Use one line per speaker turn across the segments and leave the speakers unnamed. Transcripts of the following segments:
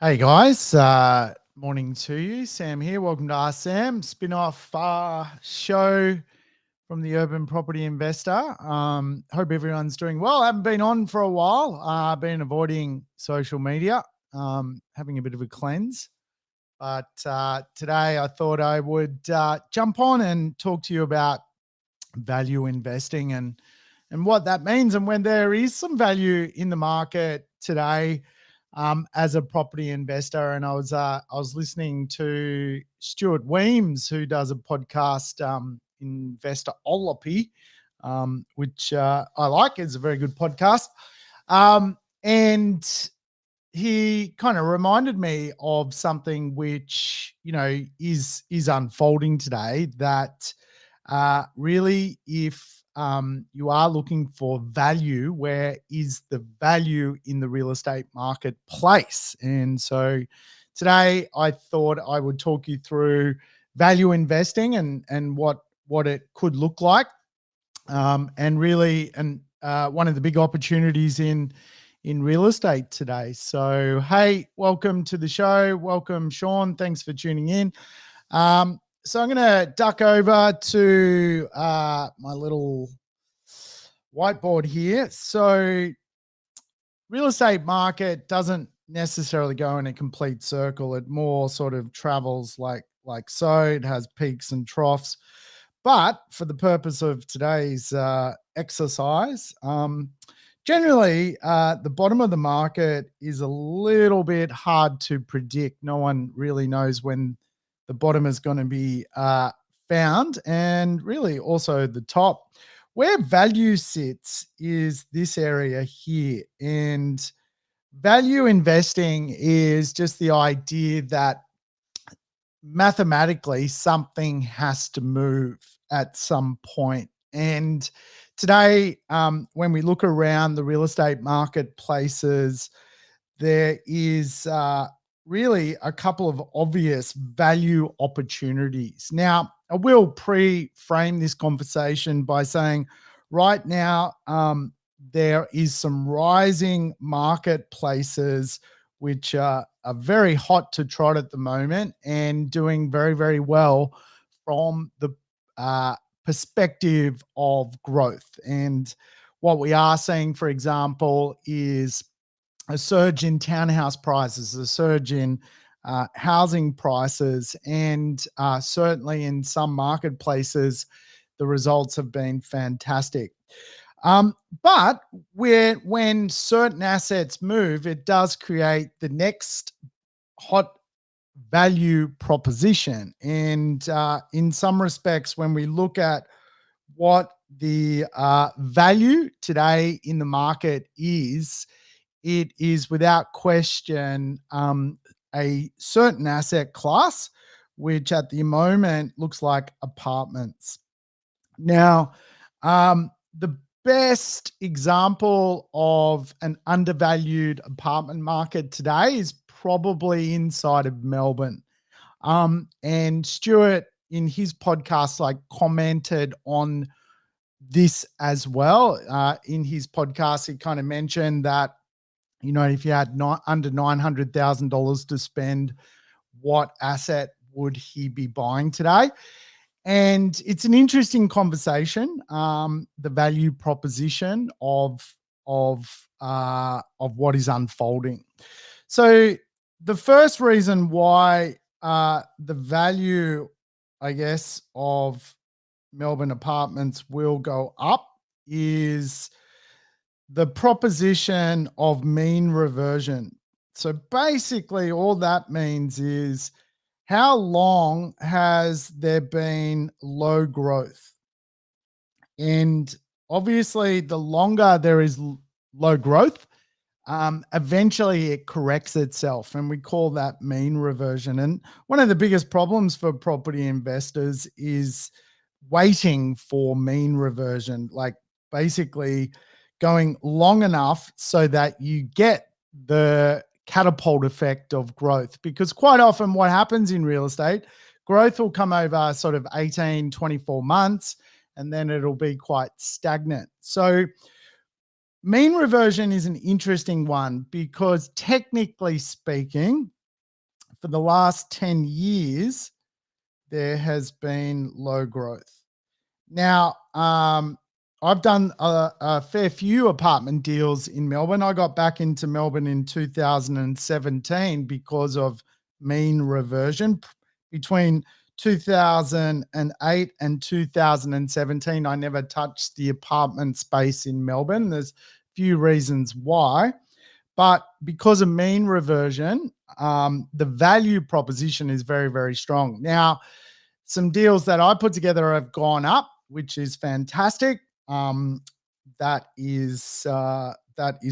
Hey guys, morning to you. Sam here. Welcome to Ask Sam, spin-off show from the Urban Property Investor. Hope everyone's doing well. I haven't been on for a while. Been avoiding social media, having a bit of a cleanse. But today I thought I would jump on and talk to you about value investing and what that means, and when there is some value in the market today as a property investor. And I was listening to Stuart Weems, who does a podcast, Investorology, which I like. It's a very good podcast, and he kind of reminded me of something which is unfolding today. That really, if you are looking for value, where is the value in the real estate marketplace? And so today I thought I would talk you through value investing and what it could look like, and really, and one of the big opportunities in real estate today. So, hey, welcome to the show. Welcome, Sean. Thanks for tuning in. So I'm going to duck over to my little whiteboard here. So real estate market doesn't necessarily go in a complete circle. It more sort of travels like so. It has peaks and troughs. But for the purpose of today's exercise, generally, the bottom of the market is a little bit hard to predict. No one really knows when the bottom is going to be found, and really also the top. Where value sits is this area here. And value investing is just the idea that mathematically something has to move at some point. And today, when we look around the real estate marketplaces, there is really a couple of obvious value opportunities. Now, I will pre-frame this conversation by saying right now, there is some rising marketplaces which are very hot to trot at the moment and doing very, very well from the perspective of growth. And what we are seeing, for example, is a surge in townhouse prices, a surge in housing prices, and certainly in some marketplaces, the results have been fantastic. But when certain assets move, it does create the next hot value proposition. And in some respects, when we look at what the value today in the market is, it is without question a certain asset class, which at the moment looks like apartments. Now, the best example of an undervalued apartment market today is probably inside of Melbourne. And Stuart, in his podcast, commented on this as well. In his podcast, he kind of mentioned that, if you had under $900,000 to spend, what asset would he be buying today? And it's an interesting conversation, the value proposition of what is unfolding. So the first reason why the value, I guess, of Melbourne apartments will go up is the proposition of mean reversion. So basically, all that means is, how long has there been low growth? And obviously, the longer there is low growth, eventually it corrects itself. And we call that mean reversion. And one of the biggest problems for property investors is waiting for mean reversion, like basically going long enough so that you get the catapult effect of growth. Because quite often what happens in real estate, growth will come over sort of 18, 24 months, and then it'll be quite stagnant. So Mean reversion is an interesting one because technically speaking, for the last 10 years, there has been low growth. Now, I've done a fair few apartment deals in Melbourne. I got back into Melbourne in 2017 because of mean reversion. Between 2008 and 2017, I never touched the apartment space in Melbourne. There's a few reasons why, but because of mean reversion, the value proposition is very, very strong. Now, some deals that I put together have gone up, which is fantastic. That is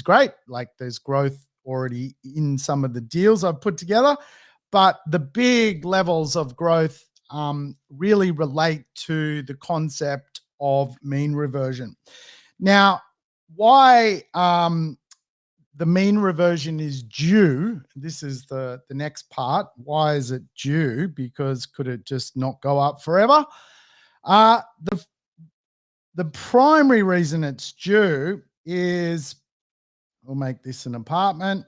great. Like there's growth already in some of the deals I've put together, but the big levels of growth really relate to the concept of mean reversion. Now, why the mean reversion is due. This is the next part. Why is it due? Because could it just not go up forever? The primary reason it's due is, we'll make this an apartment,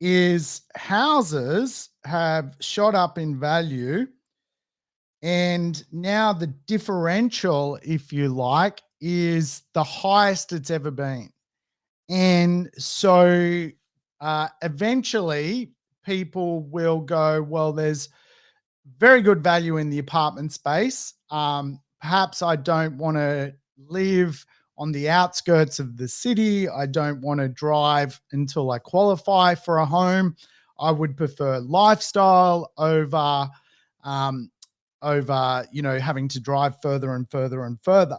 is houses have shot up in value, and now the differential, if you like, is the highest it's ever been. And so eventually people will go, well, there's very good value in the apartment space. Perhaps I don't want to live on the outskirts of the city. I don't want to drive until I qualify for a home. I would prefer lifestyle over, having to drive further and further and further.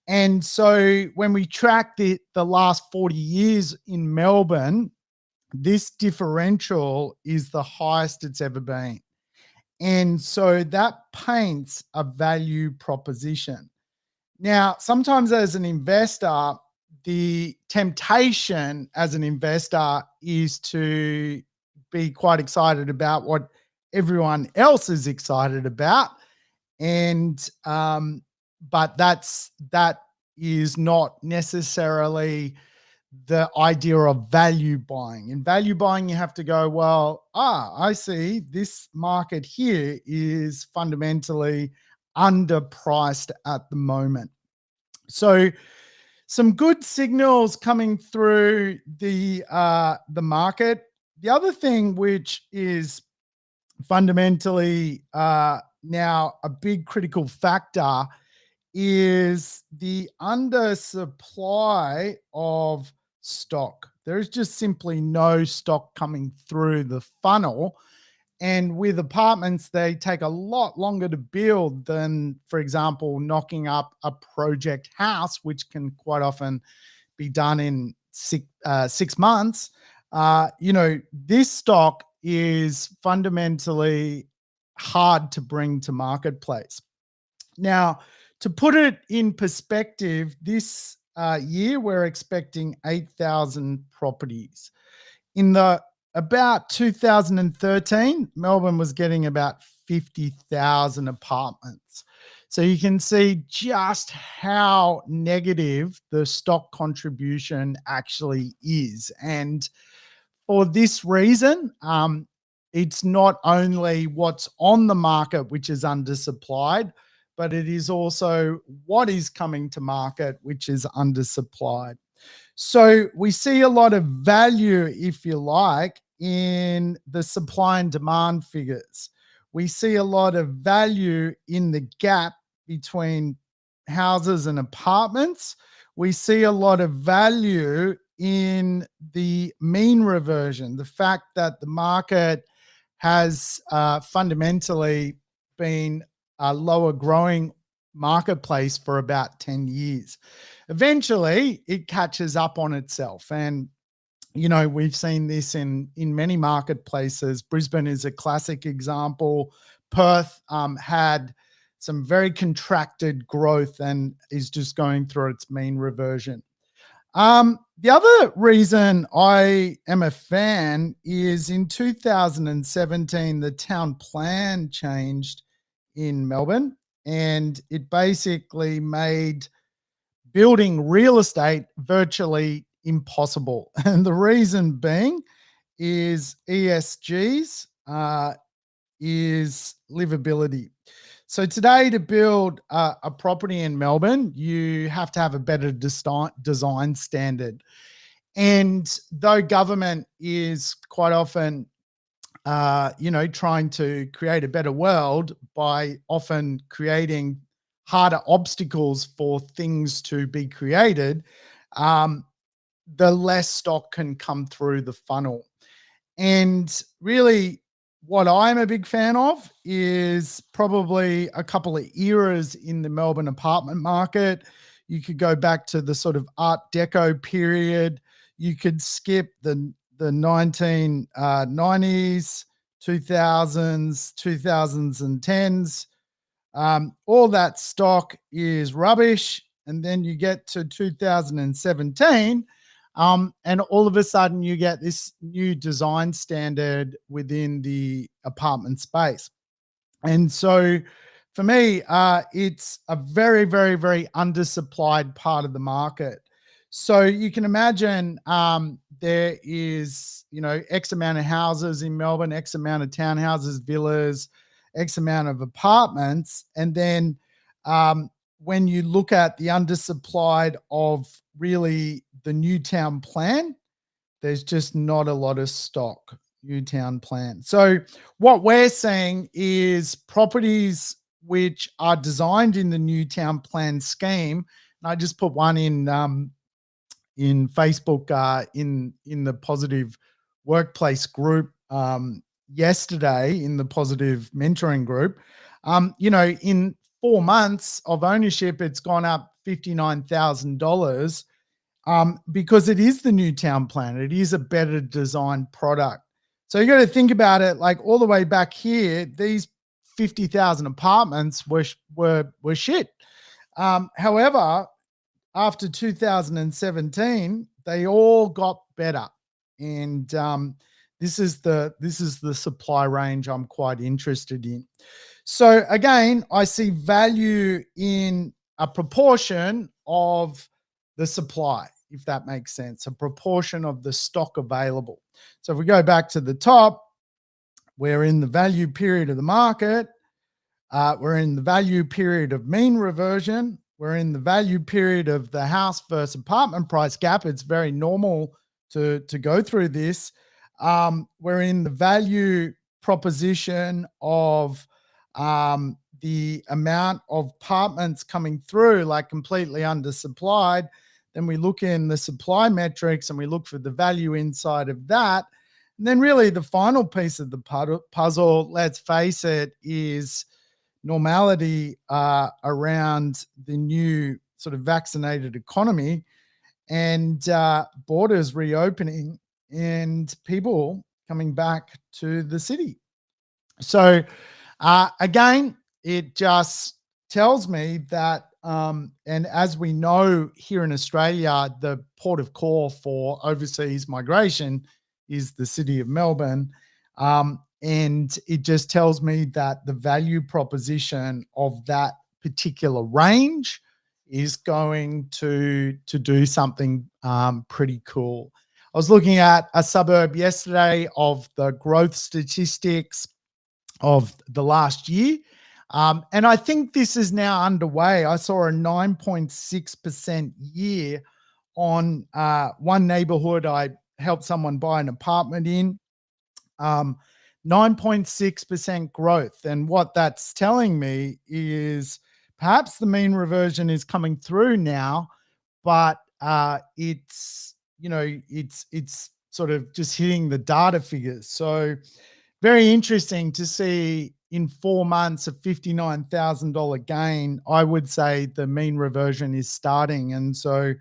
And so when we track the last 40 years in Melbourne, this differential is the highest it's ever been. And so that paints a value proposition. Now, sometimes as an investor, the temptation as an investor is to be quite excited about what everyone else is excited about. And but that is not necessarily the idea of value buying. In value buying, you have to go, well, I see this market here is fundamentally underpriced at the moment. So some good signals coming through the market. The other thing which is fundamentally now a big critical factor is the undersupply of stock. There is just simply no stock coming through the funnel. And with apartments, they take a lot longer to build than, for example, knocking up a project house, which can quite often be done in 6 months. This stock is fundamentally hard to bring to marketplace. Now, to put it in perspective, this year we're expecting 8,000 properties. In about 2013, Melbourne was getting about 50,000 apartments. So you can see just how negative the stock contribution actually is. And for this reason, it's not only what's on the market which is undersupplied, but it is also what is coming to market which is undersupplied. So we see a lot of value, if you like, in the supply and demand figures. We see a lot of value in the gap between houses and apartments. We see a lot of value in the mean reversion, the fact that the market has fundamentally been a lower growing marketplace for about 10 years. Eventually, it catches up on itself. And, we've seen this in many marketplaces. Brisbane is a classic example. Perth had some very contracted growth and is just going through its mean reversion. The other reason I am a fan is in 2017, the town plan changed in Melbourne, and it basically made building real estate virtually impossible. And the reason being is ESGs, is livability. So today, to build a property in Melbourne, you have to have a better design standard. And though government is quite often, trying to create a better world by often creating harder obstacles for things to be created, um, the less stock can come through the funnel. And really, what I'm a big fan of is probably a couple of eras in the Melbourne apartment market. You could go back to the sort of Art Deco period. You could skip the 1990s, 2000s, 2010s. All that stock is rubbish. And then you get to 2017, and all of a sudden you get this new design standard within the apartment space. And so for me, it's a very, very, very undersupplied part of the market. So you can imagine, there is, X amount of houses in Melbourne, X amount of townhouses, villas, X amount of apartments. And then, when you look at the undersupplied of really the new town plan, there's just not a lot of stock, new town plan. So what we're seeing is properties which are designed in the new town plan scheme. And I just put one in Facebook, in the Positive Workplace group, yesterday, in the Positive Mentoring group. In 4 months of ownership, it's gone up $59,000, because it is the new town plan. It is a better designed product. So you got to think about it, like all the way back here, these 50,000 apartments were shit. However, after 2017, they all got better. And this is the supply range I'm quite interested in. So again, I see value in a proportion of the supply, if that makes sense, a proportion of the stock available. So if we go back to the top, we're in the value period of the market. We're in the value period of mean reversion. We're in the value period of the house versus apartment price gap. It's very normal to go through this. We're in the value proposition of the amount of apartments coming through, like completely undersupplied. Then we look in the supply metrics and we look for the value inside of that. And then really the final piece of the puzzle, let's face it, is normality around the new sort of vaccinated economy and borders reopening and people coming back to the city. So again, it just tells me that, and as we know here in Australia, the port of call for overseas migration is the city of Melbourne. And it just tells me that the value proposition of that particular range is going to do something pretty cool. I was looking at a suburb yesterday of the growth statistics of the last year. And I think this is now underway. I saw a 9.6% year on one neighborhood I helped someone buy an apartment in. 9.6% growth. And what that's telling me is perhaps the mean reversion is coming through now, but it's sort of just hitting the data figures. So very interesting to see in 4 months a $59,000 gain. I would say the mean reversion is starting. And so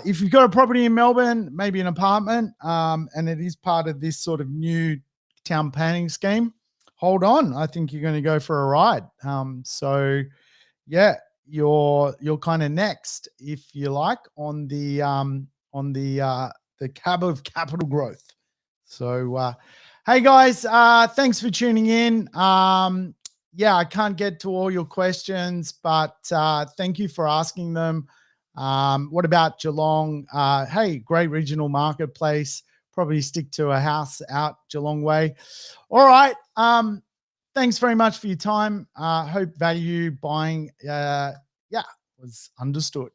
if you've got a property in Melbourne, maybe an apartment, and it is part of this sort of new town planning scheme, hold on. I think you're going to go for a ride. So yeah, you're kind of next, if you like, on the cab of capital growth. So hey guys, thanks for tuning in. Yeah, I can't get to all your questions, but thank you for asking them. What about Geelong? Hey, great regional marketplace. Probably stick to a house out Geelong way. All right. Thanks very much for your time. Hope value buying, was understood.